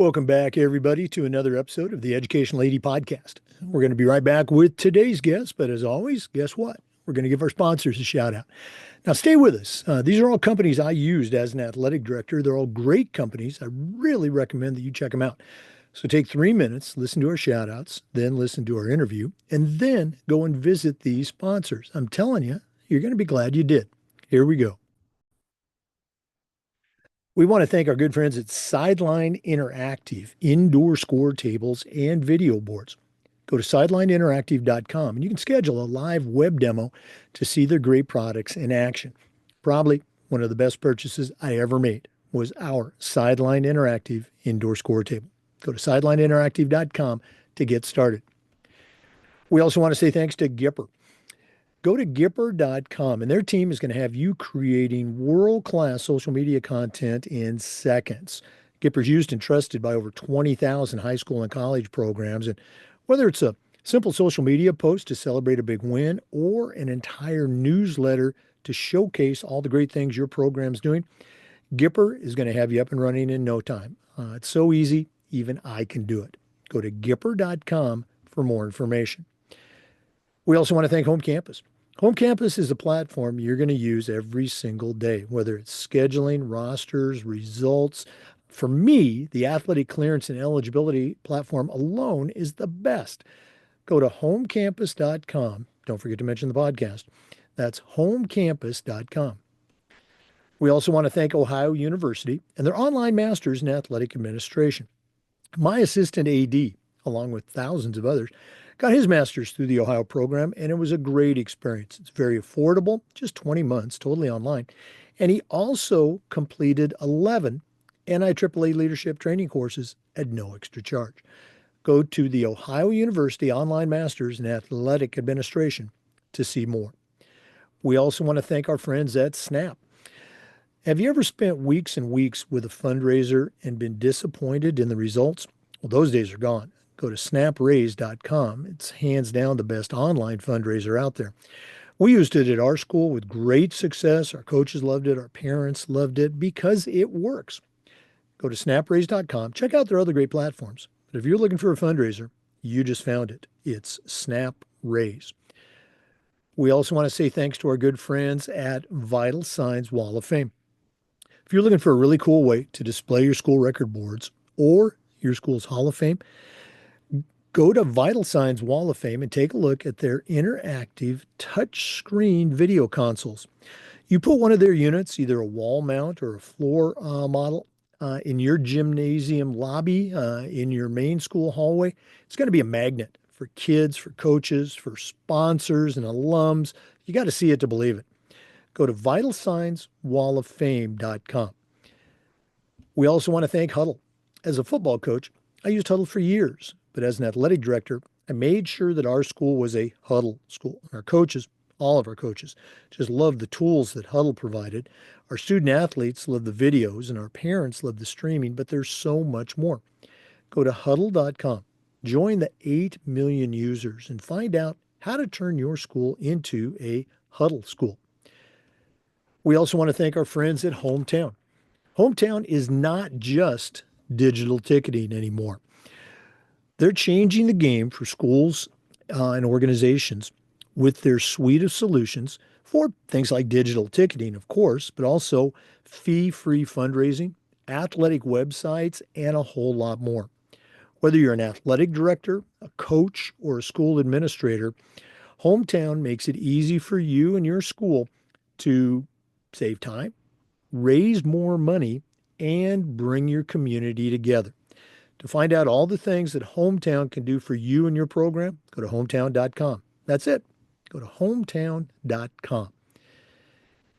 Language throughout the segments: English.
Welcome back, everybody, to another episode of the Education Lady Podcast. We're going to be right back with today's guest, but as always, guess what? We're going to give our sponsors a shout out. Now, stay with us. These are all companies I used as an athletic director. They're all great companies. I really recommend that you check them out. So take 3 minutes, listen to our shout outs, then listen to our interview, and then go and visit these sponsors. I'm telling you, you're going to be glad you did. Here we go. We want to thank our good friends at Sideline Interactive, indoor score tables and video boards. Go to sidelineinteractive.com and you can schedule a live web demo to see their great products in action. Probably one of the best purchases I ever made was our Sideline Interactive indoor score table. Go to sidelineinteractive.com to get started. We also want to say thanks to Gipper. Go to Gipper.com, and their team is going to have you creating world-class social media content in seconds. Gipper's used and trusted by over 20,000 high school and college programs. And whether it's a simple social media post to celebrate a big win or an entire newsletter to showcase all the great things your program's doing, Gipper is going to have you up and running in no time. It's so easy, even I can do it. Go to Gipper.com for more information. We also want to thank Home Campus. Home Campus is a platform you're going to use every single day, whether it's scheduling, rosters, results. For me, the athletic clearance and eligibility platform alone is the best. Go to homecampus.com. Don't forget to mention the podcast. That's homecampus.com. We also want to thank Ohio University and their online masters in athletic administration. My assistant AD, along with thousands of others, got his master's through the Ohio program, and it was a great experience. It's very affordable, just 20 months, totally online. And he also completed 11 NIAAA leadership training courses at no extra charge. Go to the Ohio University Online Masters in Athletic Administration to see more. We also want to thank our friends at Snap. Have you ever spent weeks and weeks with a fundraiser and been disappointed in the results? Well, those days are gone. Go to snapraise.com. It's hands down the best online fundraiser out there. We used it at our school with great success. Our coaches loved it. Our parents loved it because it works. Go to snapraise.com. Check out their other great platforms. But if you're looking for a fundraiser, you just found it. It's Snap Raise. We also want to say thanks to our good friends at Vital Signs Wall of Fame. If you're looking for a really cool way to display your school record boards or your school's Hall of Fame, go to Vital Signs Wall of Fame and take a look at their interactive touchscreen video consoles. You put one of their units, either a wall mount or a floor model, in your gymnasium lobby, in your main school hallway. It's going to be a magnet for kids, for coaches, for sponsors and alums. You got to see it to believe it. Go to vitalsignswalloffame.com. We also want to thank Huddle. As a football coach, I used Huddle for years. But as an athletic director, I made sure that our school was a Huddle school. Our coaches, all of our coaches, just loved the tools that Huddle provided. Our student athletes love the videos, and our parents love the streaming, but there's so much more. Go to huddle.com, join the 8 million users, and find out how to turn your school into a Huddle school. We also want to thank our friends at Hometown. Hometown is not just digital ticketing anymore. They're changing the game for schools and organizations with their suite of solutions for things like digital ticketing, of course, but also fee-free fundraising, athletic websites, and a whole lot more. Whether you're an athletic director, a coach, or a school administrator, Hometown makes it easy for you and your school to save time, raise more money, and bring your community together. To find out all the things that Hometown can do for you and your program, go to hometown.com. That's it. Go to hometown.com.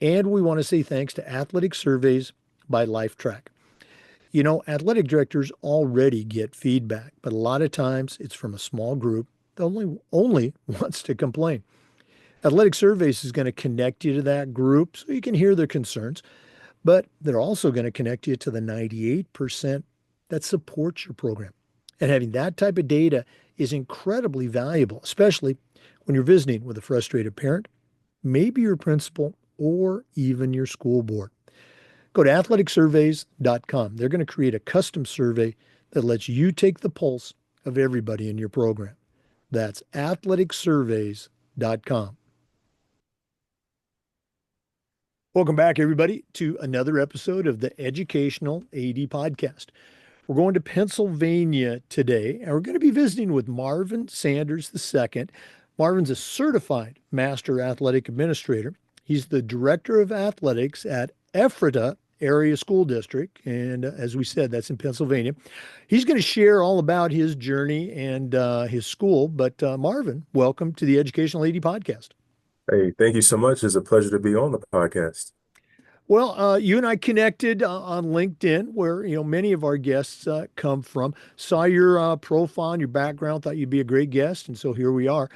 And we want to say thanks to Athletic Surveys by LifeTrack. You know, athletic directors already get feedback, but a lot of times it's from a small group that only wants to complain. Athletic Surveys is going to connect you to that group so you can hear their concerns, but they're also going to connect you to the 98% that supports your program. And having that type of data is incredibly valuable, especially when you're visiting with a frustrated parent, maybe your principal, or even your school board. Go to athleticsurveys.com. They're going to create a custom survey that lets you take the pulse of everybody in your program. That's athleticsurveys.com. Welcome back, everybody, to another episode of the Educational AD Podcast. We're going to Pennsylvania today, and we're going to be visiting with Marvin Sanders II. Marvin's a certified master athletic administrator. He's the director of athletics at Ephrata Area School District. And as we said, that's in Pennsylvania. He's going to share all about his journey and his school. But Marvin, welcome to the Educational AD Podcast. Hey, thank you so much. It's a pleasure to be on the podcast. Well, you and I connected on LinkedIn, where many of our guests come from. Saw your profile and your background, thought you'd be a great guest, and so here we are.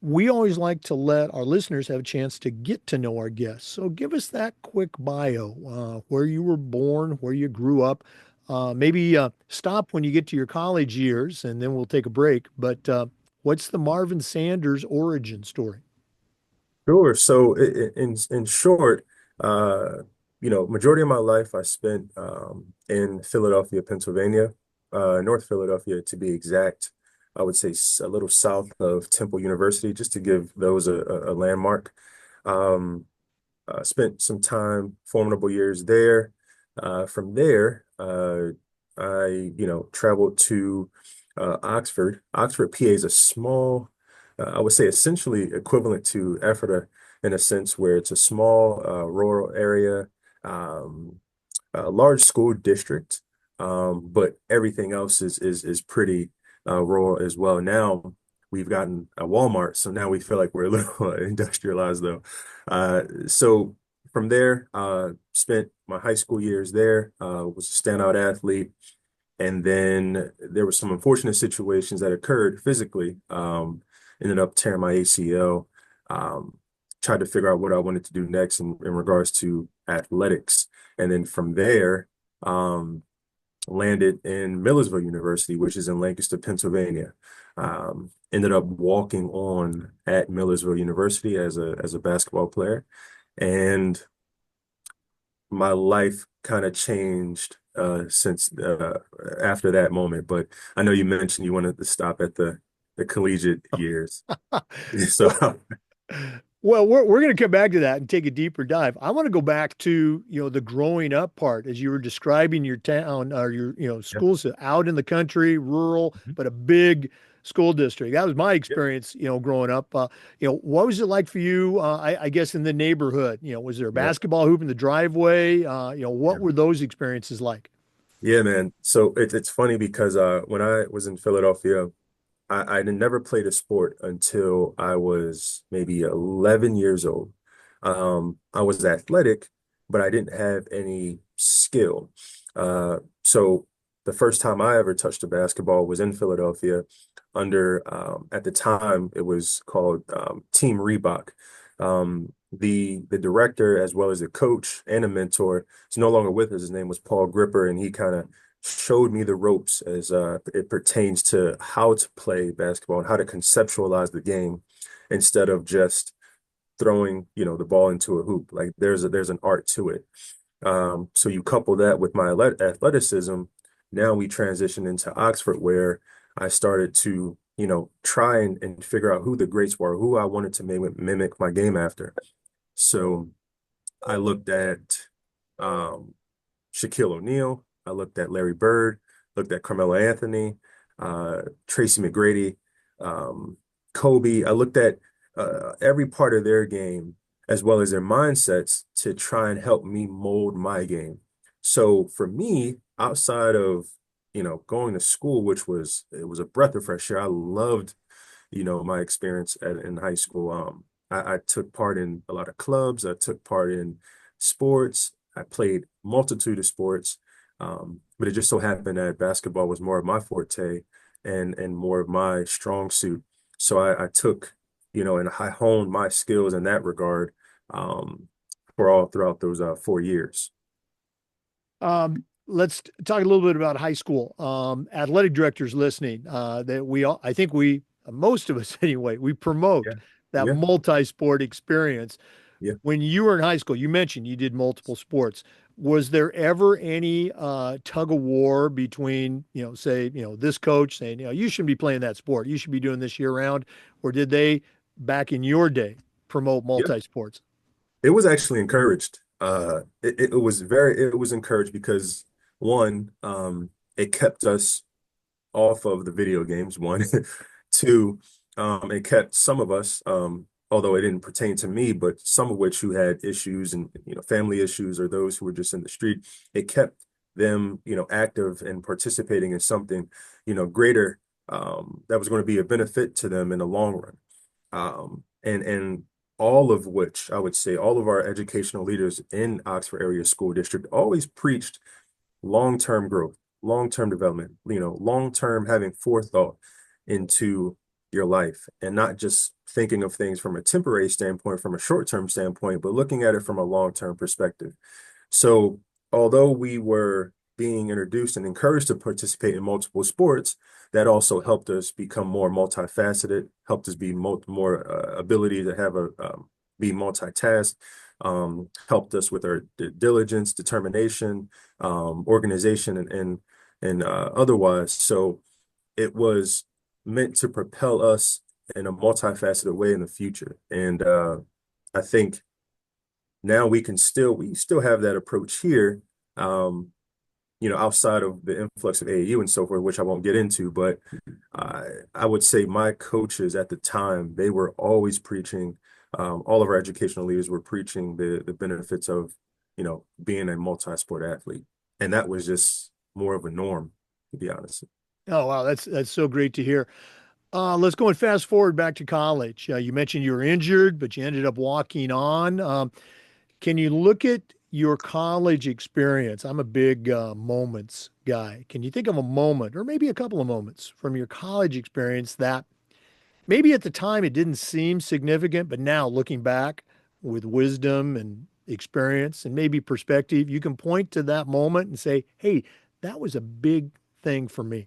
We always like to let our listeners have a chance to get to know our guests. So give us that quick bio, where you were born, where you grew up. Maybe stop when you get to your college years, and then we'll take a break. But what's the Marvin Sanders origin story? Sure. So, in short, uh, majority of my life I spent in Philadelphia, Pennsylvania, North Philadelphia to be exact. I would say a little south of Temple University, just to give those a landmark. Um, Spent some time, formidable years there. From there, I traveled to Oxford. Oxford, PA is a small, I would say essentially equivalent to Ephrata in a sense where it's a small rural area, um, a large school district, but everything else is pretty rural as well. Now we've gotten a Walmart, so now we feel like we're a little industrialized though. So from there, spent my high school years there, was a standout athlete. And then there were some unfortunate situations that occurred physically. Ended up tearing my ACL. Um, Tried to figure out what I wanted to do next in regards to athletics. And then from there, um, landed in Millersville University, which is in Lancaster, Pennsylvania. Ended up walking on at Millersville University as a basketball player, and my life kind of changed since after that moment. But I know you mentioned you wanted to stop at the collegiate years, so Well, Well, we're going to come back to that and take a deeper dive. I want to go back to, the growing up part as you were describing your town or your, yeah. schools out in the country, rural, Mhm. but a big school district. That was my Yeah. experience, growing up. What was it like for you, I guess, in the neighborhood? Was there a Yeah. basketball hoop in the driveway? What Yeah. were those experiences like? Yeah, man. So it's funny because when I was in Philadelphia, I had never played a sport until I was maybe 11 years old. I was athletic, but I didn't have any skill. So the first time I ever touched a basketball was in Philadelphia under, at the time, it was called Team Reebok. The director, as well as the coach and a mentor, is no longer with us. His name was Paul Gripper, and he kind of showed me the ropes as it pertains to how to play basketball and how to conceptualize the game instead of just throwing, the ball into a hoop. Like there's an art to it. So you couple that with my athleticism. Now we transition into Oxford, where I started to, try and figure out who the greats were, who I wanted to mimic my game after. So I looked at um, Shaquille O'Neal. I looked at Larry Bird, looked at Carmelo Anthony, Tracy McGrady, um, Kobe. I looked at every part of their game as well as their mindsets to try and help me mold my game. So for me, outside of, going to school, which it was a breath of fresh air. I loved my experience in high school. I took part in a lot of clubs. I took part in sports. I played multitude of sports. But it just so happened that basketball was more of my forte and more of my strong suit. So I took, and I honed my skills in that regard for all throughout those 4 years. Let's talk a little bit about high school. Athletic directors listening, that we all, most of us anyway, we promote Yeah. that Yeah. multi-sport experience. Yeah. When you were in high school, you mentioned you did multiple sports. Was there ever any tug of war between, say, this coach saying, you shouldn't be playing that sport, you should be doing this year round, or did they, back in your day, promote Yeah. multi-sports? It was actually encouraged. It was encouraged because one, it kept us off of the video games, one. Two, it kept some of us, although it didn't pertain to me, but some of which who had issues and, family issues or those who were just in the street, it kept them, active and participating in something, greater, that was going to be a benefit to them in the long run. And all of which I would say all of our educational leaders in Oxford area school district always preached long-term growth, long-term development, long-term having forethought into your life and not just thinking of things from a temporary standpoint, from a short-term standpoint, but looking at it from a long-term perspective. So, although we were being introduced and encouraged to participate in multiple sports, that also helped us become more multifaceted, helped us be more ability to have a be multitask, helped us with our diligence, determination, organization, and otherwise. So it was meant to propel us in a multifaceted way in the future. And I think now we still have that approach here, outside of the influx of AAU and so forth, which I won't get into, but I would say my coaches at the time, they were always preaching, all of our educational leaders were preaching the benefits of, being a multi-sport athlete. And that was just more of a norm, to be honest. Oh, wow, that's so great to hear. Let's go and fast forward back to college. You mentioned you were injured, but you ended up walking on. Can you look at your college experience? I'm a big moments guy. Can you think of a moment, or maybe a couple of moments from your college experience that maybe at the time it didn't seem significant, but now looking back with wisdom and experience and maybe perspective, you can point to that moment and say, hey, that was a big thing for me.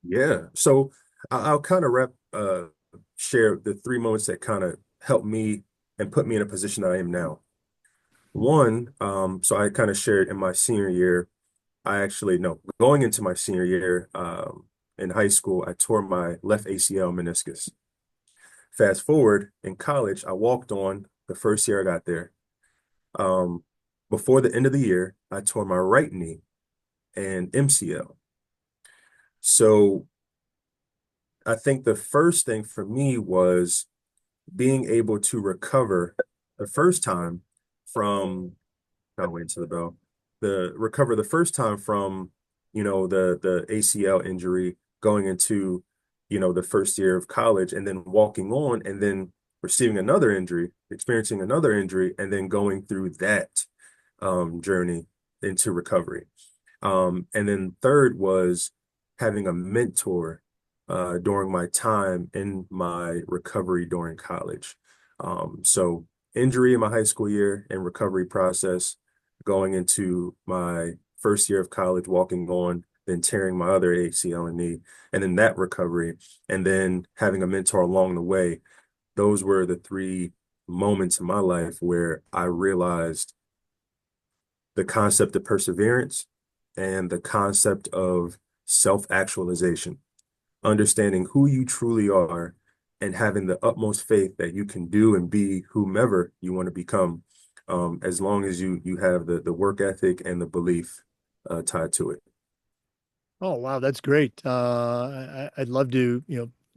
Yeah. So I'll kind of share the three moments that kind of helped me and put me in a position that I am now. One, so I kind of shared in my senior year. I actually, no, going into my senior year in high school, I tore my left ACL meniscus. Fast forward in college, I walked on the first year I got there. Um, Before the end of the year, I tore my right knee and MCL. So I think the first thing for me was being able to recover the first time from I'll wait until the bell. Recover the first time from, the ACL injury going into, the first year of college and then walking on and then receiving another injury, experiencing another injury, and then going through that journey into recovery. And then third was having a mentor during my time in my recovery during college. So injury in my high school year and recovery process going into my first year of college, walking on, then tearing my other ACL and knee, and then that recovery, and then having a mentor along the way. Those were the three moments in my life where I realized the concept of perseverance and the concept of self-actualization, understanding who you truly are and having the utmost faith that you can do and be whomever you want to become, as long as you have the work ethic and the belief tied to it. Oh, wow, that's great. I'd love to,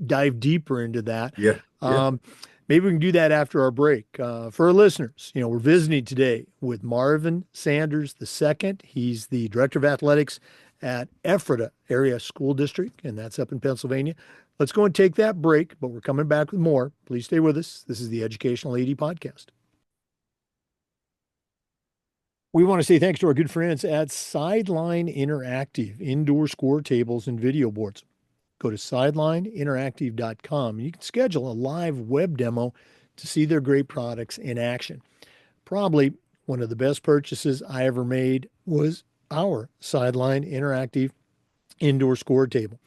dive deeper into that. Yeah, yeah. Um, Maybe we can do that after our break. For our listeners, we're visiting today with Marvin Sanders II. He's the Director of Athletics at Ephrata Area School District, and that's up in Pennsylvania. Let's go and take that break, but we're coming back with more. Please stay with us. This is the Educational AD Podcast. We want to say thanks to our good friends at Sideline Interactive, indoor score tables and video boards. Go to sidelineinteractive.com. You can schedule a live web demo to see their great products in action. Probably one of the best purchases I ever made was our Sideline Interactive indoor score table.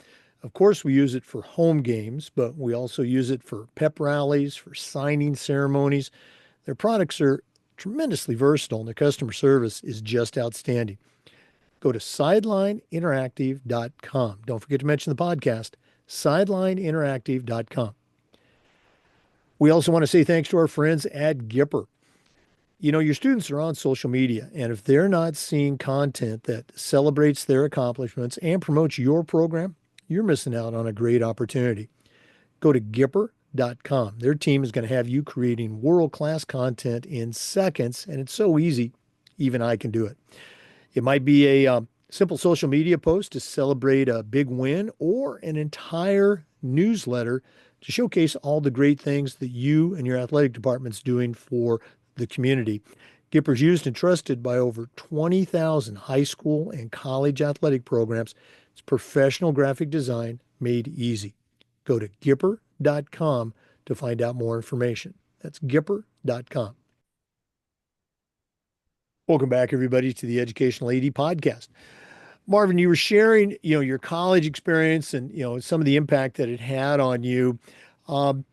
Of course, we use it for home games, but we also use it for pep rallies, for signing ceremonies. Their products are tremendously versatile and their customer service is just outstanding. Go to sidelineinteractive.com. Don't forget to mention the podcast, sidelineinteractive.com. We also want to say thanks to our friends at Gipper. You know, your students are on social media, and if they're not seeing content that celebrates their accomplishments and promotes your program, you're missing out on a great opportunity. Go to Gipper.com. Their team is going to have you creating world-class content in seconds, and it's so easy, even I can do it. It might be a simple social media post to celebrate a big win or an entire newsletter to showcase all the great things that you and your athletic department's doing for the community. Gipper's used and trusted by over 20,000 high school and college athletic programs. It's professional graphic design made easy. Go to Gipper.com to find out more information. That's Gipper.com. Welcome back, everybody, to the Educational AD podcast. Marvin, you were sharing, your college experience and, some of the impact that it had on you. Um,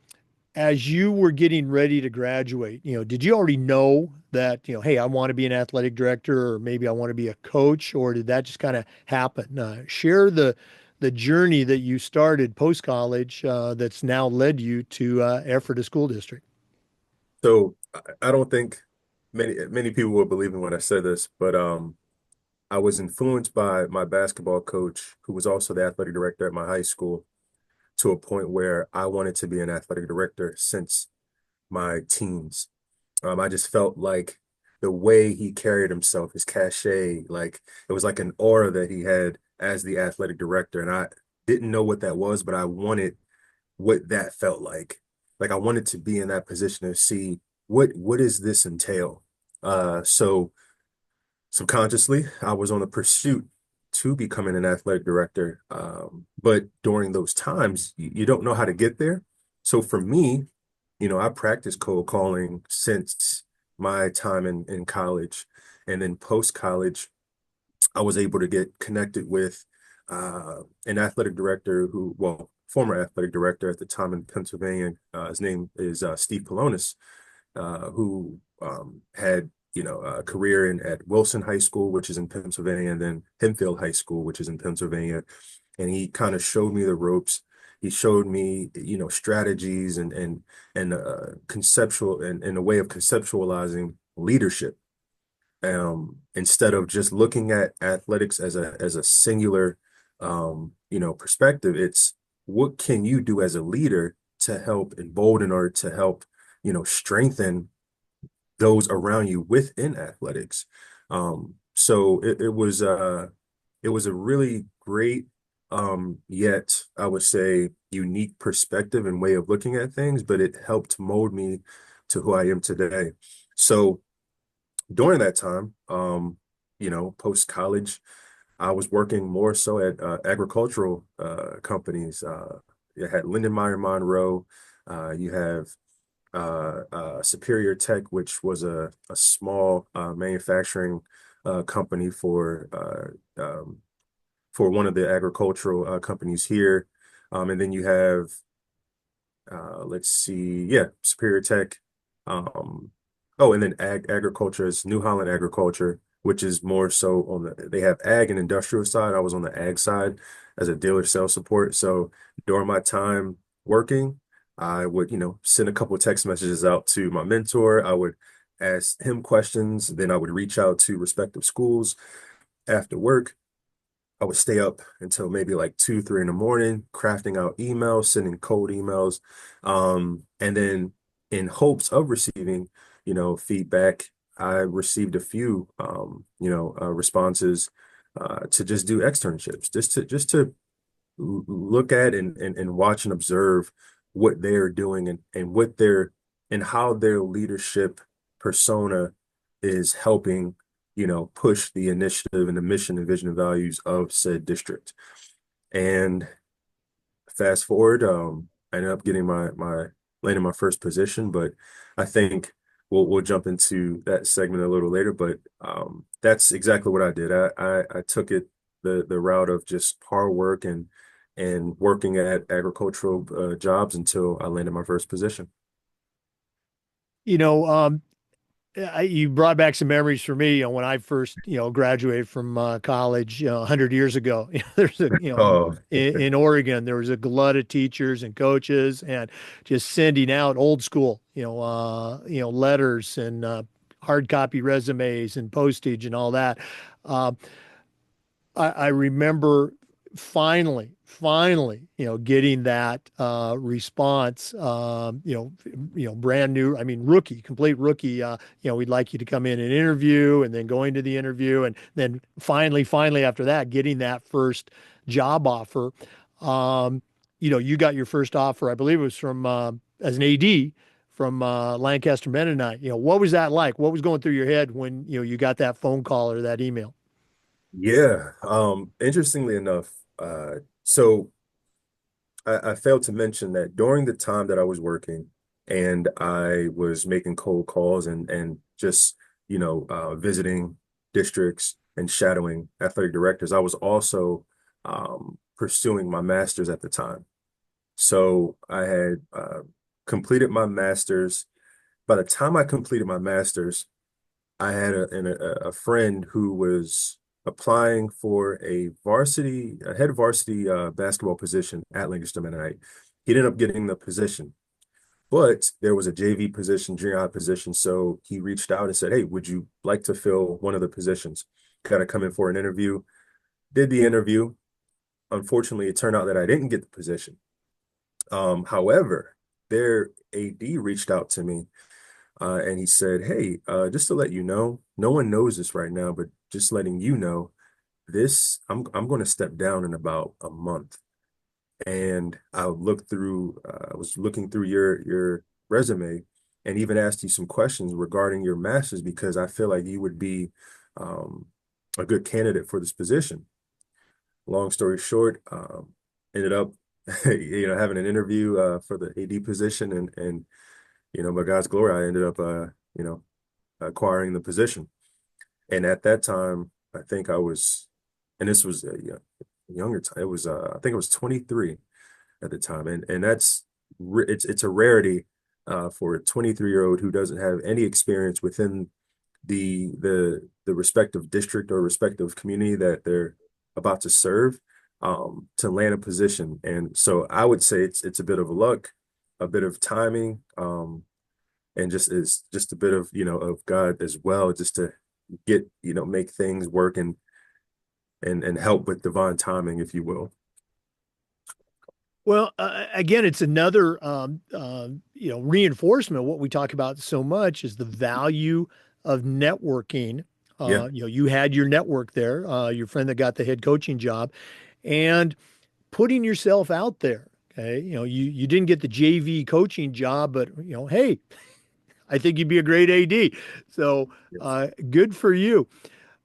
as you were getting ready to graduate, did you already know that, hey, I want to be an athletic director or maybe I want to be a coach, or did that just kind of happen? Share the journey that you started post-college that's now led you to Ephrata School District. So I don't think many people will believe me when I say this, but I was influenced by my basketball coach, who was also the athletic director at my high school, to a point where I wanted to be an athletic director since my teens. I just felt like the way he carried himself, his cachet, like it was like an aura that he had as the athletic director. And I didn't know what that was, but I wanted what that felt like. Like I wanted to be in that position to see what does this entail? So subconsciously, I was on a pursuit to becoming an athletic director. But during those times, you don't know how to get there. So for me, I practiced cold calling since my time in college. And then post-college, I was able to get connected with an athletic director former athletic director at the time in Pennsylvania. His name is Steve Polonis, who had a career at Wilson High School, which is in Pennsylvania, and then Hempfield High School, which is in Pennsylvania. And he kind of showed me the ropes. He showed me, strategies and conceptual and a way of conceptualizing leadership. Instead of just looking at athletics as a singular, perspective, it's what can you do as a leader to help embolden or to help, strengthen those around you within athletics. So it was a really great, yet I would say unique perspective and way of looking at things, but it helped mold me to who I am today. So during that time, post college, I was working more so at agricultural companies. You had Lindenmeyer Monroe. You have Superior Tech, which was a small manufacturing company for one of the agricultural companies here. And then you have let's see, yeah, Superior Tech. Oh, and then agriculture is New Holland Agriculture, which is more so they have ag and industrial side. I was on the ag side as a dealer sales support. So during my time working, I would, send a couple of text messages out to my mentor. I would ask him questions. Then I would reach out to respective schools after work. I would stay up until maybe like 2, 3 in the morning, crafting out emails, sending cold emails. And then in hopes of receiving, feedback, I received a few, responses to just do externships, just to look at and watch and observe what they're doing and and how their leadership persona is helping, push the initiative and the mission and vision and values of said district. And fast forward, I ended up getting my landing my first position, but I think we'll jump into that segment a little later. But that's exactly what I did. I took it the route of just hard work and working at agricultural jobs until I landed my first position. You know, you brought back some memories for me. When I first, graduated from college, 100 years ago. There's a, Oh, in Oregon, there was a glut of teachers and coaches, and just sending out old school, letters and hard copy resumes and postage and all that. Uh, I remember finally, getting that response. Brand new. I mean, rookie, complete rookie. We'd like you to come in and interview, and then going to the interview, and then finally after that, getting that first job offer. Um, you got your first offer, I believe it was from as an AD from Lancaster Mennonite. What was that like? What was going through your head when you got that phone call or that email? yeah. Interestingly enough, so I failed to mention that during the time that I was working and I was making cold calls and just, visiting districts and shadowing athletic directors, I was also pursuing my master's at the time. So I had completed my master's. By the time I completed my master's, I had a friend who was applying for a head varsity basketball position at Lancaster Mennonite. He ended up getting the position, but there was a JV position, junior high position. So he reached out and said, "Hey, would you like to fill one of the positions? Got to come in for an interview." Did the interview. Unfortunately, it turned out that I didn't get the position. However, their AD reached out to me and he said, "Hey, just to let you know, no one knows this right now, but just letting you know, I'm going to step down in about a month." And I was looking through your resume, and even asked you some questions regarding your master's because I feel like you would be um, a good candidate for this position. Long story short, ended up, having an interview for the AD position, and by God's glory, I ended up, acquiring the position. And at that time, I think I was, and this was a younger time. It was, I think I was 23 at the time, and it's a rarity for a 23-year-old who doesn't have any experience within the respective district or respective community that they're about to serve, to land a position. And so I would say it's a bit of luck, a bit of timing, and just a bit of of God as well, just to get make things work and help with divine timing, if you will. Well, again, it's another reinforcement of what we talk about so much is the value of networking. Yeah, You had your network there, your friend that got the head coaching job, and putting yourself out there. Okay, you didn't get the JV coaching job, but hey, I think you'd be a great AD. So yes, good for you.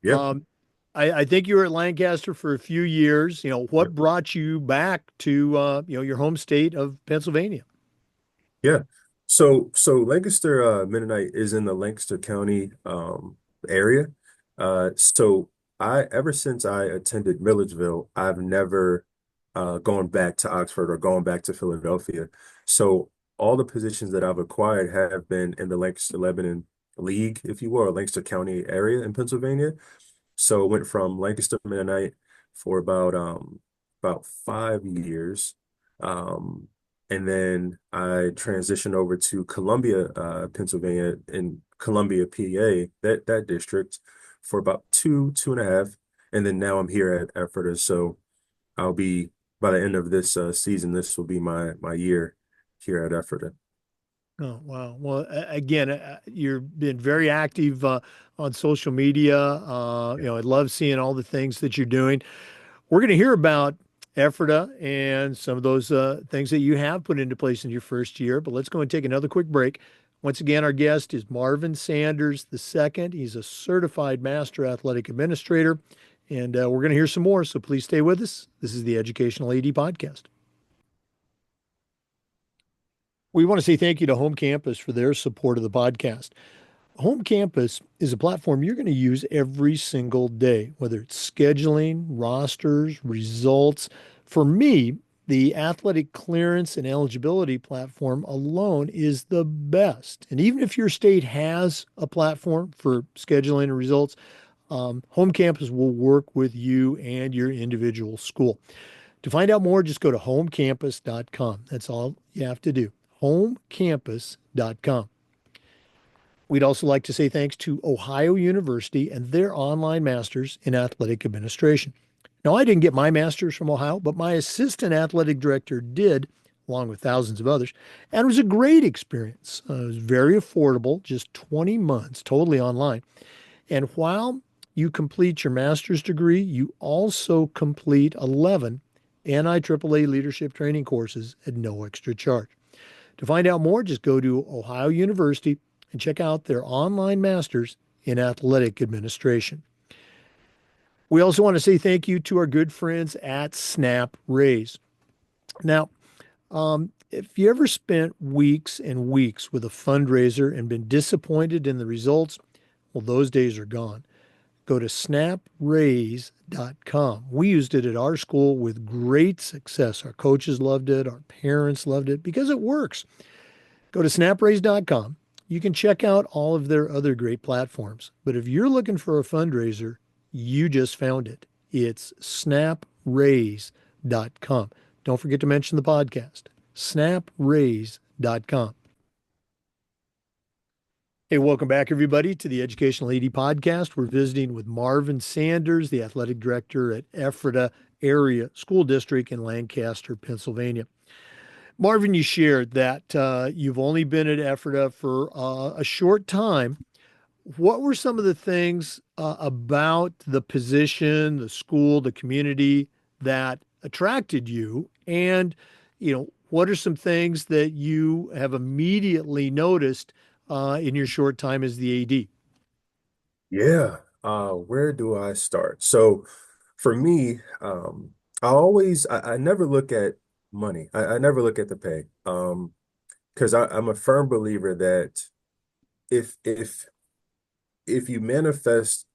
yeah, Um, I think you were at Lancaster for a few years. yeah. What brought you back to your home state of Pennsylvania? Yeah. So Lancaster Mennonite is in the Lancaster County area. So I ever since I attended Milledgeville, I've never gone back to Oxford or gone back to Philadelphia. So all the positions that I've acquired have been in the Lancaster Lebanon League, if you will, or Lancaster County area in Pennsylvania. So it went from Lancaster Mennonite for about 5 years. Um, and then I transitioned over to Columbia, Pennsylvania, in Columbia, PA, that district for about two and a half. And then now I'm here at Ephrata. So I'll be by the end of this season, this will be my year here at Ephrata. Oh, wow. Well, again, you've been very active on social media. I love seeing all the things that you're doing. We're going to hear about Ephrata and some of those things that you have put into place in your first year, but let's go and take another quick break. Once again, our guest is Marvin Sanders II. He's a certified master athletic administrator, and we're going to hear some more. So please stay with us. This is the Educational AD Podcast. We want to say thank you to Home Campus for their support of the podcast. Home Campus is a platform you're going to use every single day, whether it's scheduling, rosters, results. For me, The athletic clearance and eligibility platform alone is the best. And even if your state has a platform for scheduling and results, Home Campus will work with you and your individual school. To find out more, just go to homecampus.com. That's all you have to do. Homecampus.com. We'd also like to say thanks to Ohio University and their online masters in athletic administration. Now, I didn't get my master's from Ohio, but my assistant athletic director did, along with thousands of others, and it was a great experience. It was very affordable, just 20 months, totally online. And while you complete your master's degree, you also complete 11 NIAAA leadership training courses at no extra charge. To find out more, just go to Ohio University and check out their online masters in athletic administration. We also want to say thank you to our good friends at Snap Raise. Now, if you ever spent weeks and weeks with a fundraiser and been disappointed in the results, well, those days are gone. Go to snapraise.com. We used it at our school with great success. Our coaches loved it, our parents loved it because it works. Go to snapraise.com. You can check out all of their other great platforms. But if you're looking for a fundraiser, you just found it. It's snapraise.com. Don't forget to mention the podcast. Snapraise.com. Hey, welcome back, everybody, to the Educational AD Podcast. We're visiting with Marvin Sanders, the athletic director at Ephrata Area School District in Lancaster, Pennsylvania. Marvin, you shared that you've only been at Ephrata for a short time. What were some of the things about the position, the school, the community that attracted you? And, what are some things that you have immediately noticed in your short time as the AD? Yeah. Where do I start? So for me, I never look at money. I never look at the pay. Because I'm a firm believer that if if you manifest,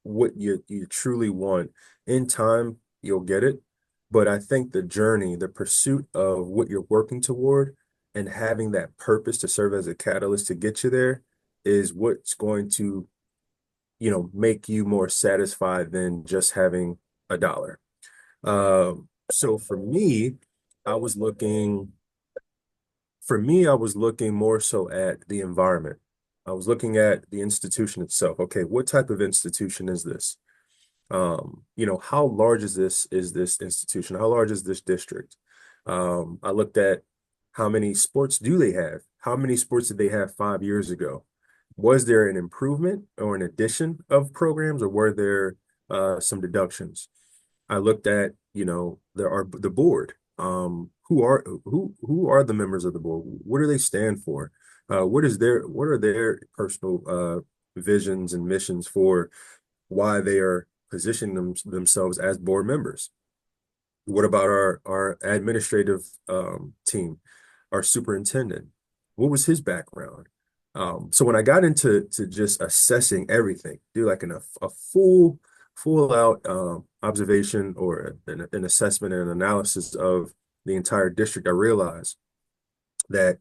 what you truly want in time, you'll get it. But I think the journey, the pursuit of what you're working toward and having that purpose to serve as a catalyst to get you there is what's going to, make you more satisfied than just having a dollar. So I was looking I was looking more so at the environment. I was looking at the institution itself. Okay, what type of institution is this? How large is this institution? How large is this district? I looked at how many sports do they have? How many sports did they have 5 years ago? Was there an improvement or an addition of programs, or were there some deductions? I looked at, there are the board. Who are the members of the board? What do they stand for? What are their personal visions and missions for why they are positioning themselves as board members? What about our administrative team, our superintendent? What was his background? So when I got into just assessing everything, do like a full out observation or an assessment and an analysis of the entire district, I realized that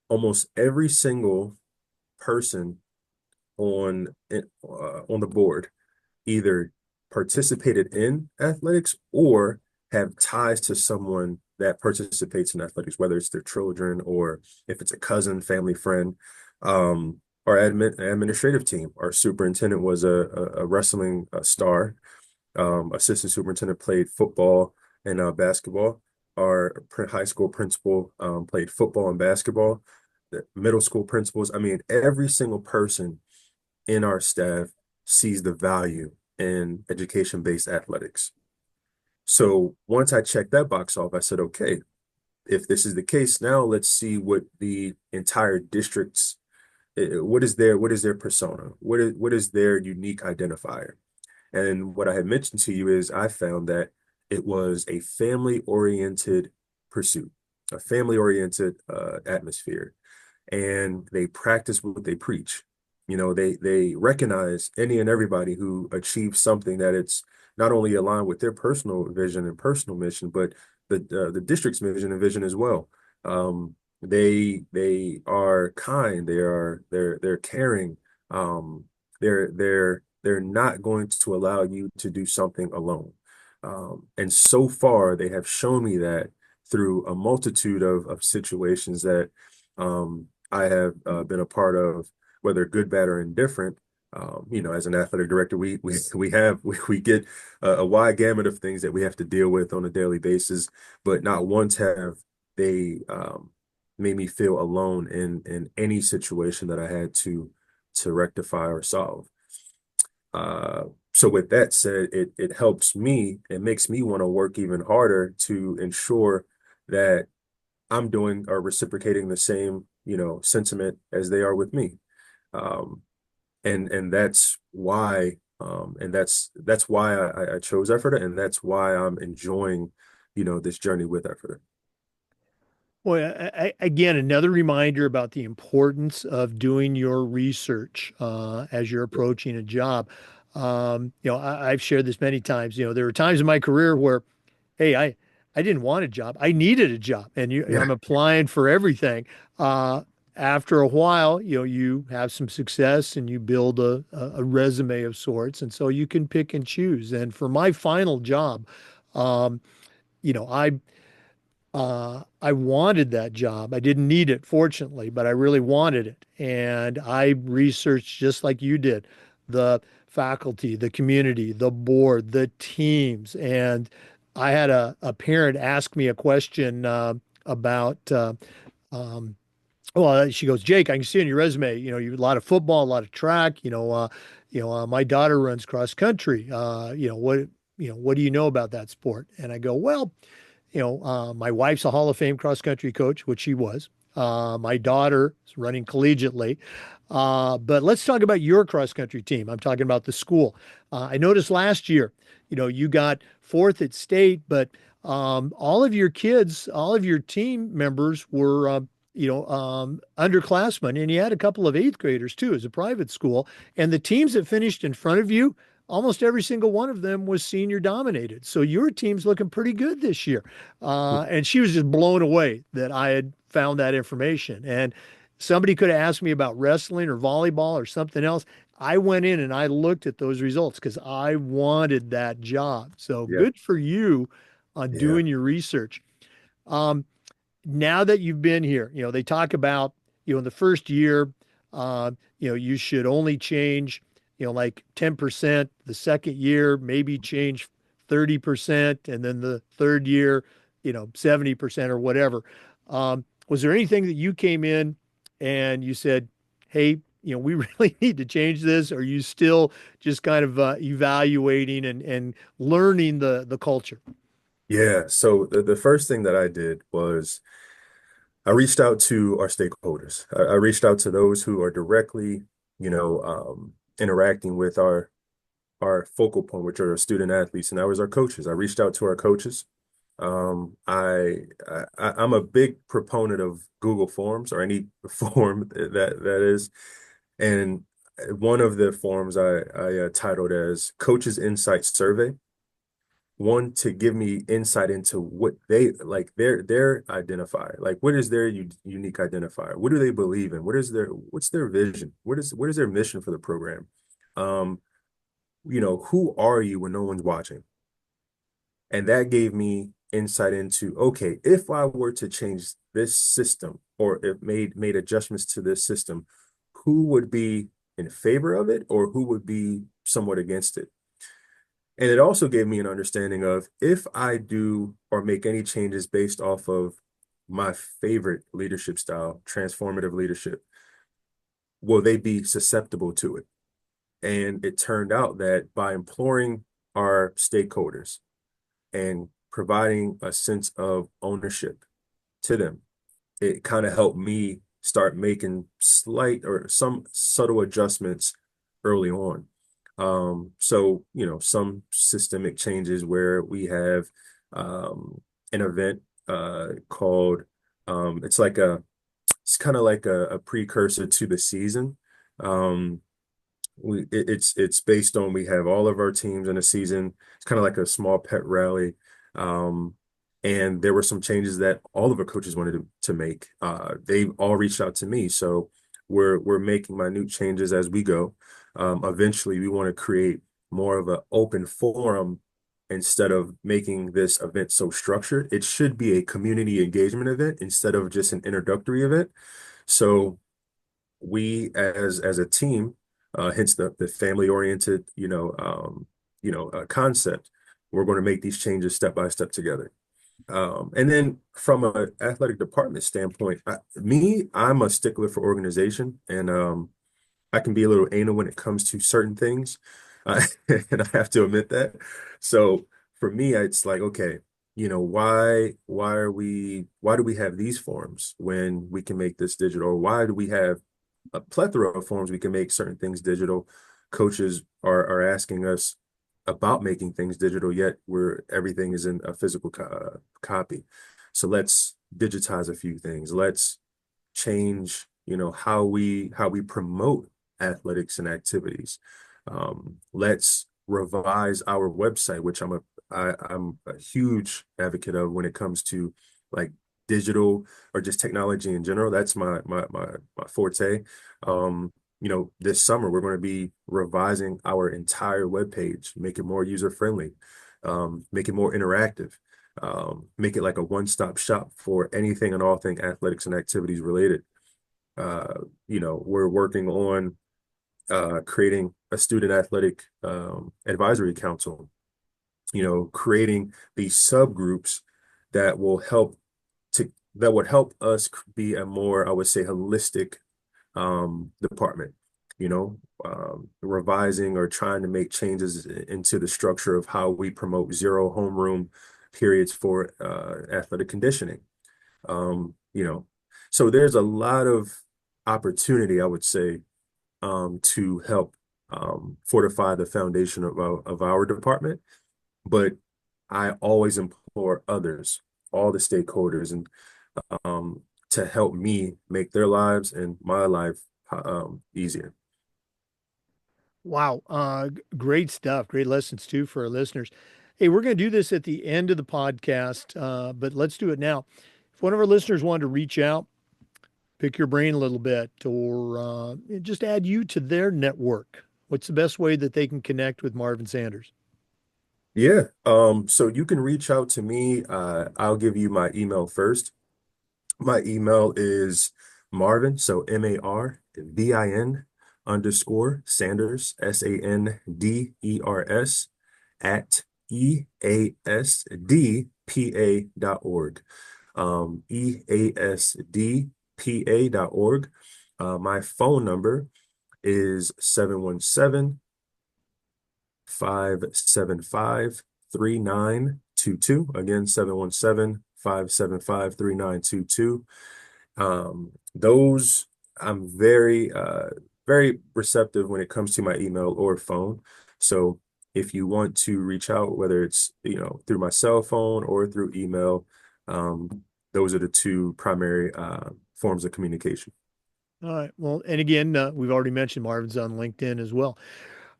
almost every single person on the board either participated in athletics or have ties to someone that participates in athletics, whether it's their children or if it's a cousin, family, friend. Our administrative team, our superintendent was a wrestling star. Assistant superintendent played football and basketball. Our high school principal played football and basketball. The middle school principals, I mean, every single person in our staff sees the value in education-based athletics. So once I checked that box off, I said, okay, if this is the case, now let's see what the entire district's what is their persona? What is their unique identifier? And what I had mentioned to you is I found that it was a family-oriented pursuit, a family-oriented atmosphere, and they practice what they preach. They recognize any and everybody who achieves something that it's not only aligned with their personal vision and personal mission, but the district's mission and vision as well. They are kind. They're caring. Um, they're not going to allow you to do something alone. And so far, they have shown me that through a multitude of situations that I have been a part of, whether good, bad, or indifferent. As an athletic director, we get a wide gamut of things that we have to deal with on a daily basis, but not once have they made me feel alone in any situation that I had to rectify or solve. Uh, so with that said, it helps me, it makes me want to work even harder to ensure that I'm doing or reciprocating the same, sentiment as they are with me. Um, and that's why that's why I chose Ephrata, and that's why I'm enjoying, this journey with Ephrata. Well, again, another reminder about the importance of doing your research as you're approaching a job. I've shared this many times. There were times in my career where, hey, I didn't want a job. I needed a job, and Yeah, I'm applying for everything. Uh, After a while, you have some success and you build a resume of sorts, and so you can pick and choose. And for my final job, um, you know, I I wanted that job. I didn't need it, fortunately, but I really wanted it. And I researched just like you did, the faculty, the community, the board, the teams. And I had a parent ask me a question about, um, well, she goes, Jake, I can see on your resume, you a lot of football, a lot of track. My daughter runs cross country. What do you know about that sport? And I go, well, my wife's a Hall of Fame cross country coach, which she was. My daughter is running collegiately. But let's talk about your cross country team. I'm talking about the school. I noticed last year, you got fourth at state, but all of your kids, all of your team members were, underclassmen, and you had a couple of eighth graders too, as a private school. And the teams that finished in front of you, almost every single one of them was senior dominated. So your team's looking pretty good this year. And she was just blown away that I had found that information. And somebody could have asked me about wrestling or volleyball or something else. I went in and I looked at those results because I wanted that job. So yeah, good for you on yeah, doing your research. Um, Now that you've been here, they talk about, in the first year, you should only change, like 10%. The second year, maybe change 30%. And then the third year, 70% or whatever. Was there anything that you came in and you said, hey, we really need to change this? Or are you still just kind of evaluating and learning the culture? yeah. So the first thing that I did was I reached out to our stakeholders. I reached out to those who are directly, interacting with our focal point, which are our student athletes, and that was our coaches. I reached out to our coaches. I'm a big proponent of Google Forms, or any form that is, and one of the forms I titled as Coaches Insight Survey. One, to give me insight into what they like, their identifier, like what is their unique identifier, what do they believe in, what's their vision, what is their mission for the program. um who are you when no one's watching? And that gave me insight into, okay, if I were to change this system, or if made adjustments to this system, who would be in favor of it, or who would be somewhat against it? And it also gave me an understanding of, if I do or make any changes based off of my favorite leadership style, transformative leadership, will they be susceptible to it? And it turned out that by imploring our stakeholders and providing a sense of ownership to them, it kind of helped me start making slight or some subtle adjustments early on. So, some systemic changes where we have an event called, it's like it's kind of like a precursor to the season. Um, it's based on, we have all of our teams in a season. It's kind of like a small pet rally. Um, And there were some changes that all of our coaches wanted to make. They've all reached out to me, so we're making minute changes as we go. Eventually, we want to create more of an open forum instead of making this event so structured. It should be a community engagement event instead of just an introductory event. So we, as a team, hence the family oriented, concept, we're going to make these changes step by step together. And then from an athletic department standpoint, I'm a stickler for organization, and I can be a little anal when it comes to certain things, and I have to admit that. So for me, it's like, okay, why do we have these forms when we can make this digital? Or why do we have a plethora of forms we can make certain things digital? Coaches are asking us about making things digital, yet where everything is in a physical copy. So let's digitize a few things. Let's change, how we promote athletics and activities. Let's revise our website, which I'm a huge advocate of when it comes to like digital or just technology in general. That's my forte. This summer we're going to be revising our entire webpage, make it more user friendly, make it more interactive, make it like a one-stop shop for anything and all thing athletics and activities related. We're working on creating a student athletic advisory council, creating these subgroups that will help that would help us be a more, I would say, holistic department, revising or trying to make changes into the structure of how we promote zero homeroom periods for athletic conditioning. Um, you know, so there's a lot of opportunity, I would say, to help fortify the foundation of our department. But I always implore others, all the stakeholders, and to help me make their lives and my life easier. Wow. Great stuff. Great lessons too for our listeners. Hey, we're going to do this at the end of the podcast, but let's do it now. If one of our listeners wanted to reach out, pick your brain a little bit, or just add you to their network, what's the best way that they can connect with Marvin Sanders? Yeah. So you can reach out to me. I'll give you my email first. My email is Marvin, so MARVIN underscore Sanders, SANDERS at EASDPA.org. EASDPA.org. My phone number is 717-575-3922. Again, 717-575-3922. Those I'm very receptive when it comes to my email or phone. So if you want to reach out, whether it's, through my cell phone or through email, those are the two primary forms of communication. All right. Well, and again, we've already mentioned Marvin's on LinkedIn as well.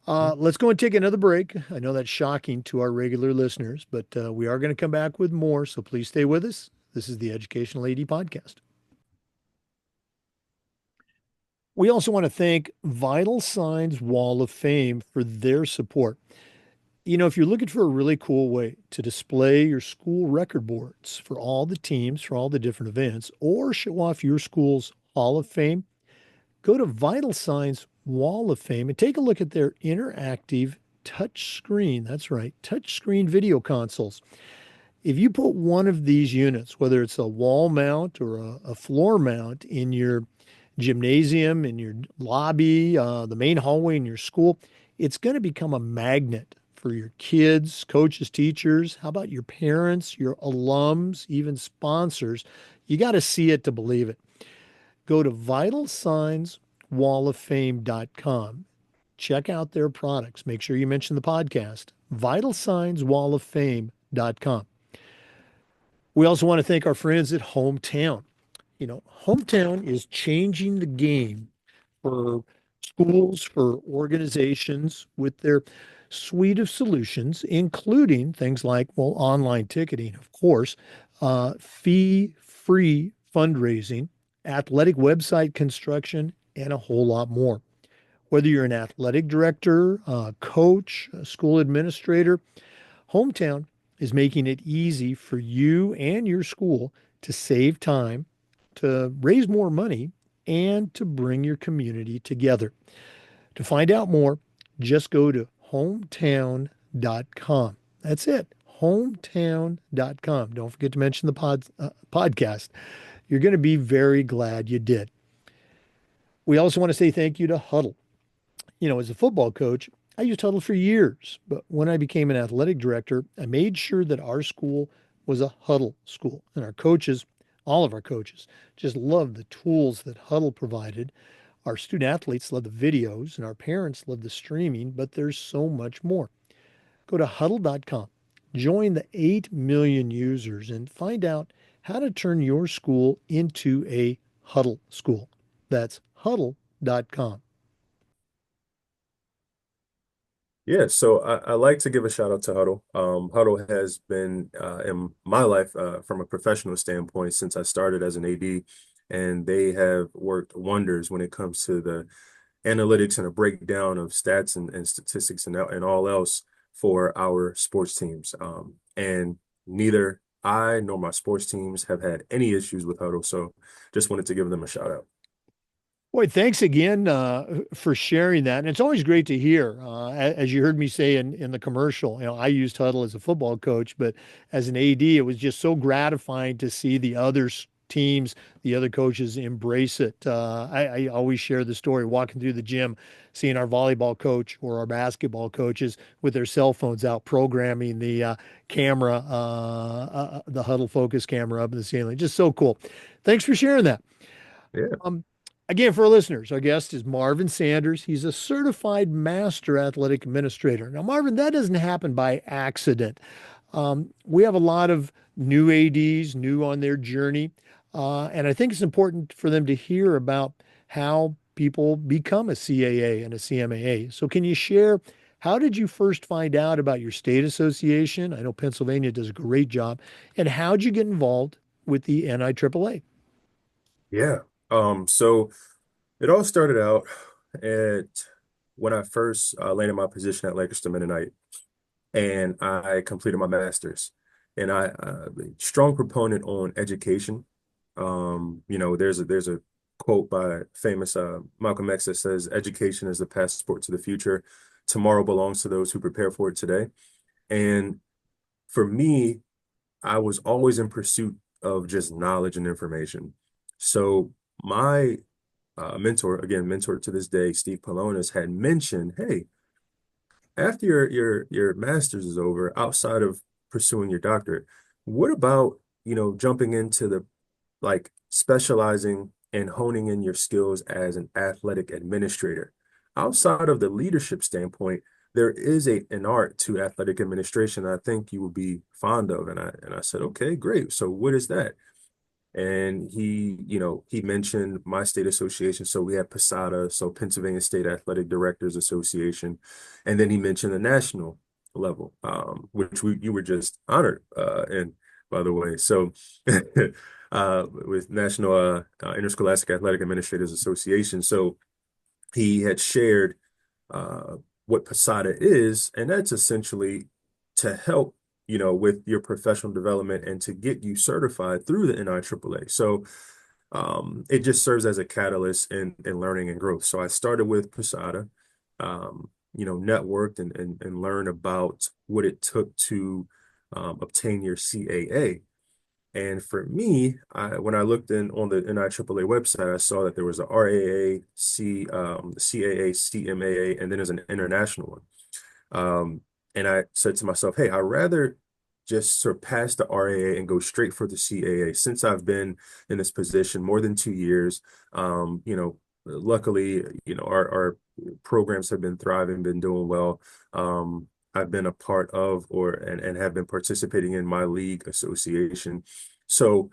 Let's go and take another break. I know that's shocking to our regular listeners, but we are going to come back with more. So please stay with us. This is the Educational AD Podcast. We also want to thank Vital Signs Wall of Fame for their support. If you're looking for a really cool way to display your school record boards for all the teams, for all the different events, or show off your school's Hall of Fame, go to Vital Signs Wall of Fame and take a look at their interactive touch screen. That's right, touch screen video consoles. If you put one of these units, whether it's a wall mount or a floor mount in your gymnasium, in your lobby, the main hallway in your school, it's going to become a magnet for your kids, coaches, teachers. How about your parents, your alums, even sponsors? You got to see it to believe it. Go to vitalsignswalloffame.com. Check out their products. Make sure you mention the podcast. Vitalsignswalloffame.com. We also want to thank our friends at Hometown. Hometown is changing the game for schools, for organizations with their suite of solutions, including things like, well, online ticketing, of course, fee-free fundraising, athletic website construction, and a whole lot more. Whether you're an athletic director, coach, a school administrator, Hometown is making it easy for you and your school to save time, to raise more money, and to bring your community together. To find out more, just go to hometown.com. That's it, hometown.com. Don't forget to mention the podcast. You're going to be very glad you did. We also want to say thank you to Huddle. As a football coach, I used Huddle for years, but when I became an athletic director, I made sure that our school was a Huddle school. And our coaches, all of our coaches, just loved the tools that Huddle provided. Our student athletes love the videos, and our parents love the streaming, but there's so much more. Go to huddle.com, join the 8 million users, and find out how to turn your school into a Huddle school. That's huddle.com. Yeah, so I like to give a shout out to Huddle. Huddle has been in my life from a professional standpoint since I started as an AD, and they have worked wonders when it comes to the analytics and a breakdown of stats and statistics and all else for our sports teams. And neither I nor my sports teams have had any issues with Huddle, so just wanted to give them a shout out. Boy, thanks again for sharing that. And it's always great to hear. As you heard me say in the commercial, I used Huddle as a football coach, but as an AD, it was just so gratifying to see the other teams, the other coaches embrace it. I always share the story walking through the gym, seeing our volleyball coach or our basketball coaches with their cell phones out programming the camera, the Huddle focus camera up in the ceiling. Just so cool. Thanks for sharing that. Yeah. Um, Again, for our listeners, our guest is Marvin Sanders. He's a certified master athletic administrator. Now, Marvin, that doesn't happen by accident. We have a lot of new ADs, new on their journey, and I think it's important for them to hear about how people become a CAA and a CMAA. So, can you share how did you first find out about your state association? I know Pennsylvania does a great job. And how'd you get involved with the NIAAA? Yeah. So it all started out at when I first landed my position at Lancaster Mennonite, and I completed my master's. And strong proponent on education. There's a quote by famous Malcolm X that says, "Education is the passport to the future. Tomorrow belongs to those who prepare for it today." And for me, I was always in pursuit of just knowledge and information. So my mentor to this day, Steve Polonis, had mentioned, hey, after your master's is over, outside of pursuing your doctorate, what about, jumping into the like specializing and honing in your skills as an athletic administrator? Outside of the leadership standpoint, there is an art to athletic administration I think you will be fond of. And I said, okay, great. So what is that? And he mentioned my state association. So we have PASADA, so Pennsylvania State Athletic Directors Association. And then he mentioned the national level, which you were just honored in, by the way. So with National Interscholastic Athletic Administrators Association. So he had shared uh, what PASADA is, and that's essentially to help, with your professional development and to get you certified through the NIAAA. So it just serves as a catalyst in learning and growth. So I started with PASADA, networked and learned about what it took to obtain your CAA. And for me, when I looked in on the NIAAA website, I saw that there was a RAA, CAA, CMAA, and then there's an international one. And I said to myself, hey, I'd rather just surpass the RAA and go straight for the CAA. Since I've been in this position more than 2 years, luckily, our programs have been thriving, been doing well. I've been a part of and have been participating in my league association. So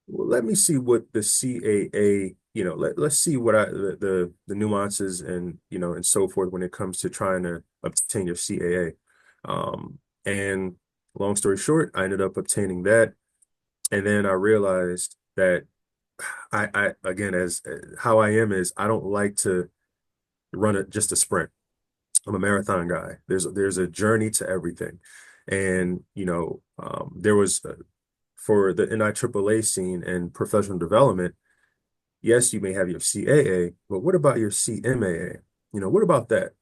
let me see what the CAA let's see what the nuances and and so forth when it comes to trying to obtain your CAA. And long story short, I ended up obtaining that, and then I realized that I again, as how I am is I don't like to run it just a sprint. I'm a marathon guy. There's a journey to everything, and there was for the NIAAA scene and professional development. Yes, you may have your CAA, but what about your CMAA? What about that?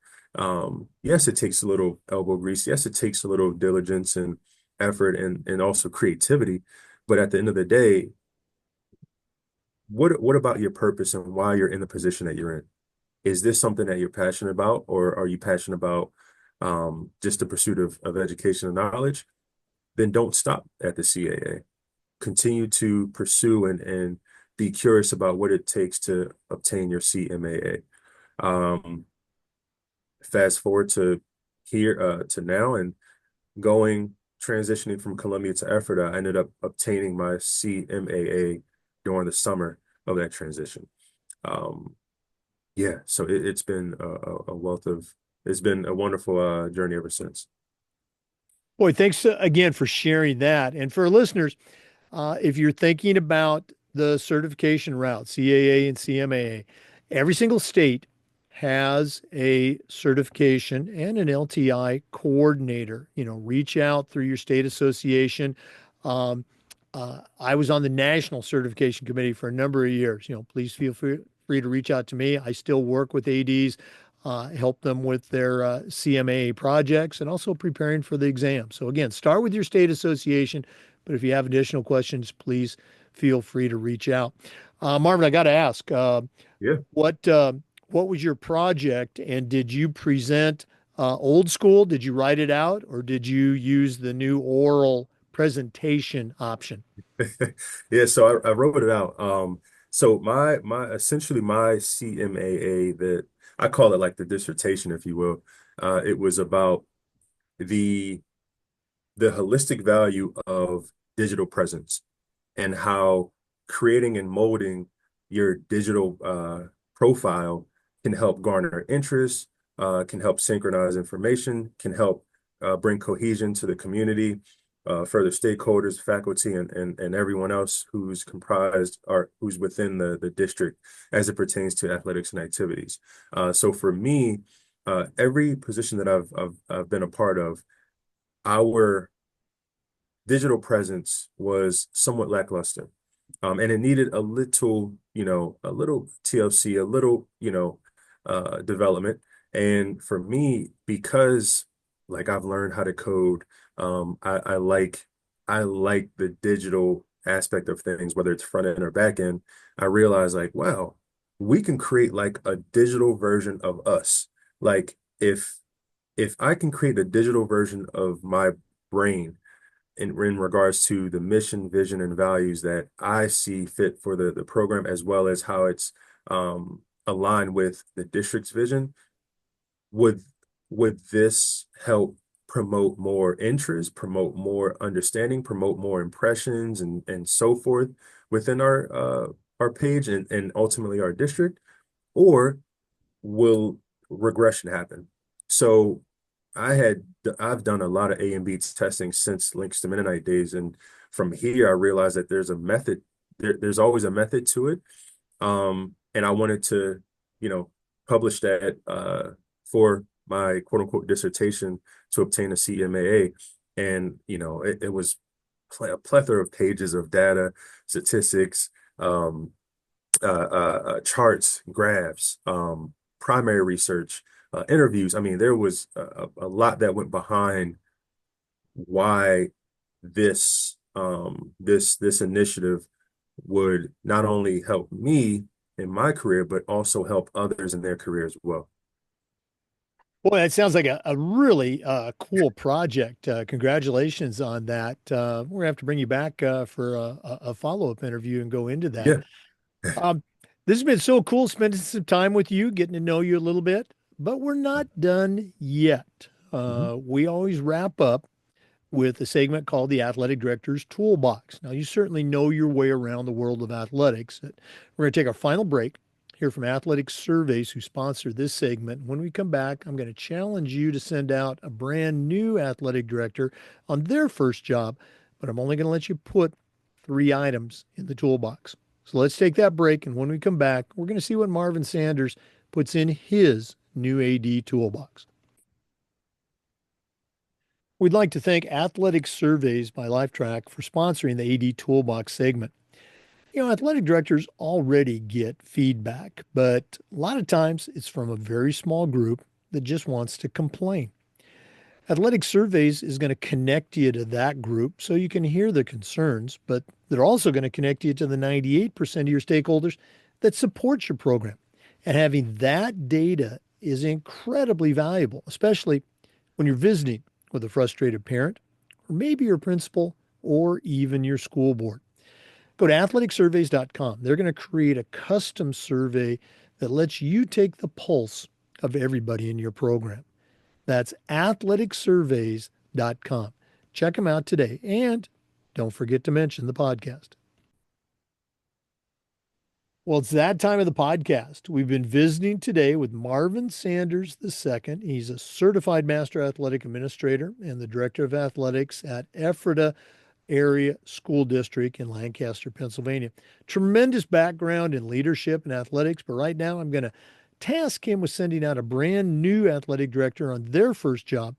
Yes, it takes a little elbow grease. Yes, it takes a little diligence and effort and also creativity. But at the end of the day, what about your purpose and why you're in the position that you're in? Is this something that you're passionate about, or are you passionate about just the pursuit of education and knowledge? Then don't stop at the CAA. Continue to pursue and be curious about what it takes to obtain your CMAA. Um, Fast forward to here to now and going transitioning from Columbia to Ephrata, I ended up obtaining my CMAA during the summer of that transition. Um, yeah, so it's been a wealth of it's been a wonderful journey ever since. Boy, thanks again for sharing that. And for our listeners, if you're thinking about the certification route, CAA and CMAA, every single state has a certification and an LTI coordinator. Reach out through your state association. Um, I was on the national certification committee for a number of years. Please feel free to reach out to me. I still work with ADs, help them with their CMAA projects and also preparing for the exam. So again, start with your state association, but if you have additional questions, please feel free to reach out. Marvin, I got to ask, Yeah. what uh, what was your project, and did you present old school? Did you write it out, or did you use the new oral presentation option? Yeah, so I wrote it out. So my essentially my CMAA that I call it like the dissertation, if you will. It was about the the holistic value of digital presence and how creating and molding your digital profile can help garner interest, can help synchronize information, can help bring cohesion to the community, further stakeholders, faculty, and everyone else who's comprised or who's within the district as it pertains to athletics and activities. So for me, every position that I've been a part of, our digital presence was somewhat lackluster. And it needed a little TLC, a little, development. And for me, because like I've learned how to code, I like the digital aspect of things, whether it's front end or back end. I realize like, wow, we can create like a digital version of us. Like if I can create a digital version of my brain in regards to the mission, vision, and values that I see fit for the program, as well as how it's aligned with the district's vision. Would would this help promote more interest, promote more understanding, promote more impressions, and so forth within our page and ultimately our district, or will regression happen? So I've done a lot of A and B testing since Links to Mennonite days, and from here I realized that there's a method. There's always a method to it, and I wanted to, publish that for my quote unquote dissertation to obtain a CMAA, and it was a plethora of pages of data, statistics, um, charts, graphs, primary research, interviews. I mean, there was a lot that went behind why this initiative would not only help me in my career, but also help others in their career as well. Boy, that sounds like a really cool project. Congratulations on that. We're gonna have to bring you back for a follow-up interview and go into that. Yeah. Um, this has been so cool spending some time with you, getting to know you a little bit, but we're not done yet. Mhm. We always wrap up with a segment called the Athletic Director's Toolbox. Now, you certainly know your way around the world of athletics. We're going to take our final break, hear from Athletic Surveys, who sponsor this segment. When we come back, I'm going to challenge you to send out a brand new athletic director on their first job, but I'm only going to let you put 3 items in the toolbox. So let's take that break. And when we come back, we're going to see what Marvin Sanders puts in his new AD toolbox. We'd like to thank Athletic Surveys by Lifetrack for sponsoring the AD Toolbox segment. Athletic directors already get feedback, but a lot of times it's from a very small group that just wants to complain. Athletic Surveys is going to connect you to that group so you can hear the concerns, but they're also going to connect you to the 98% of your stakeholders that support your program. And having that data is incredibly valuable, especially when you're visiting with a frustrated parent, or maybe your principal, or even your school board. Go to athleticsurveys.com. They're going to create a custom survey that lets you take the pulse of everybody in your program. That's athleticsurveys.com. Check them out today. And don't forget to mention the podcast. Well, it's that time of the podcast. We've been visiting today with Marvin Sanders II. He's a certified master athletic administrator and the director of athletics at Ephrata Area School District in Lancaster, Pennsylvania. Tremendous background in leadership and athletics, but right now I'm going to task him with sending out a brand new athletic director on their first job,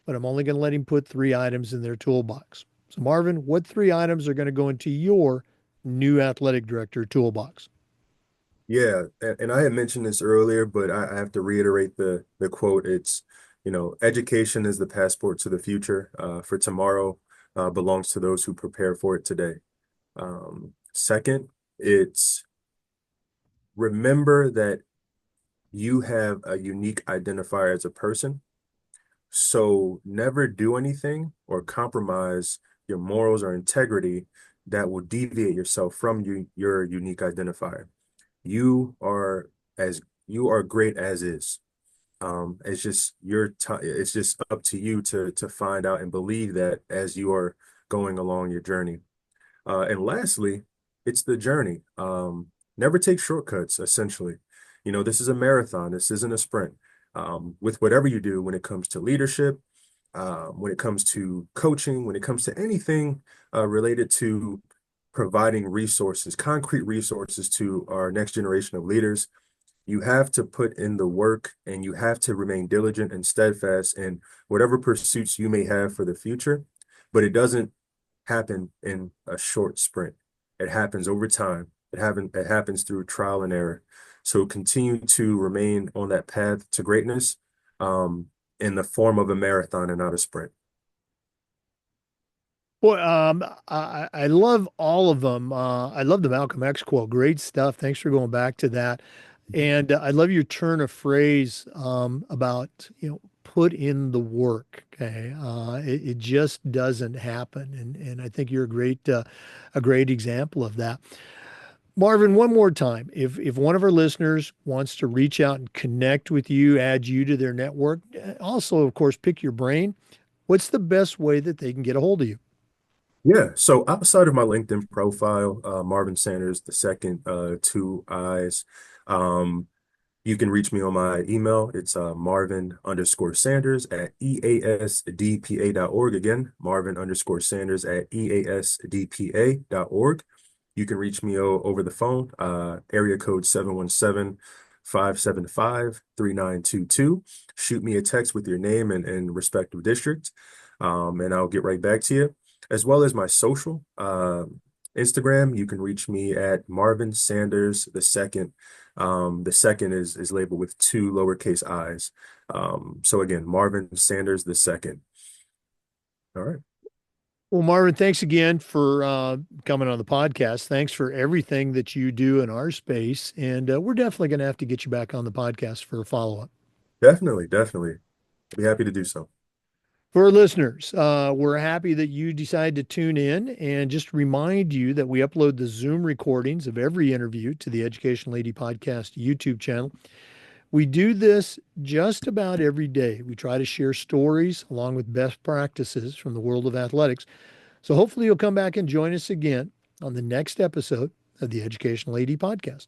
but I'm only going to let him put 3 items in their toolbox. So, Marvin, what 3 items are going to go into your new athletic director toolbox? Yeah, and I had mentioned this earlier, but I have to reiterate the quote. It's, education is the passport to the future. For tomorrow belongs to those who prepare for it today. Second, it's remember that you have a unique identifier as a person. So never do anything or compromise your morals or integrity that will deviate yourself from your unique identifier. You are as you are great as is. It's just your time. It's just up to you to find out and believe that as you are going along your journey. And lastly, it's the journey. Never take shortcuts, essentially. This is a marathon. This isn't a sprint. With whatever you do, when it comes to leadership, when it comes to coaching, when it comes to anything related to providing resources, concrete resources to our next generation of leaders, you have to put in the work and you have to remain diligent and steadfast in whatever pursuits you may have for the future. But it doesn't happen in a short sprint. It happens over time. It happens through trial and error. So continue to remain on that path to greatness in the form of a marathon and not a sprint. Well, I love all of them. I love the Malcolm X quote. Great stuff. Thanks for going back to that. And I love your turn of phrase about, put in the work. Okay. It just doesn't happen. And I think you're a great example of that. Marvin, one more time, if one of our listeners wants to reach out and connect with you, add you to their network, also, of course, pick your brain, what's the best way that they can get a hold of you? Yeah. So outside of my LinkedIn profile, Marvin Sanders II, 2 eyes. You can reach me on my email. It's Marvin_Sanders at easdpa.org. Again, Marvin_Sanders at easdpa.org. You can reach me over the phone, area code 717-575-3922. Shoot me a text with your name and respective district, and I'll get right back to you. As well as my social, Instagram, you can reach me at Marvin Sanders II. The second is labeled with 2 lowercase i's. So again, Marvin Sanders II. All right. Well, Marvin, thanks again for coming on the podcast. Thanks for everything that you do in our space. And we're definitely going to have to get you back on the podcast for a follow-up. Definitely, definitely. I'd be happy to do so. For our listeners, we're happy that you decided to tune in and just remind you that we upload the Zoom recordings of every interview to the Education Lady Podcast YouTube channel. We do this just about every day. We try to share stories along with best practices from the world of athletics. So hopefully you'll come back and join us again on the next episode of the Educational AD Podcast.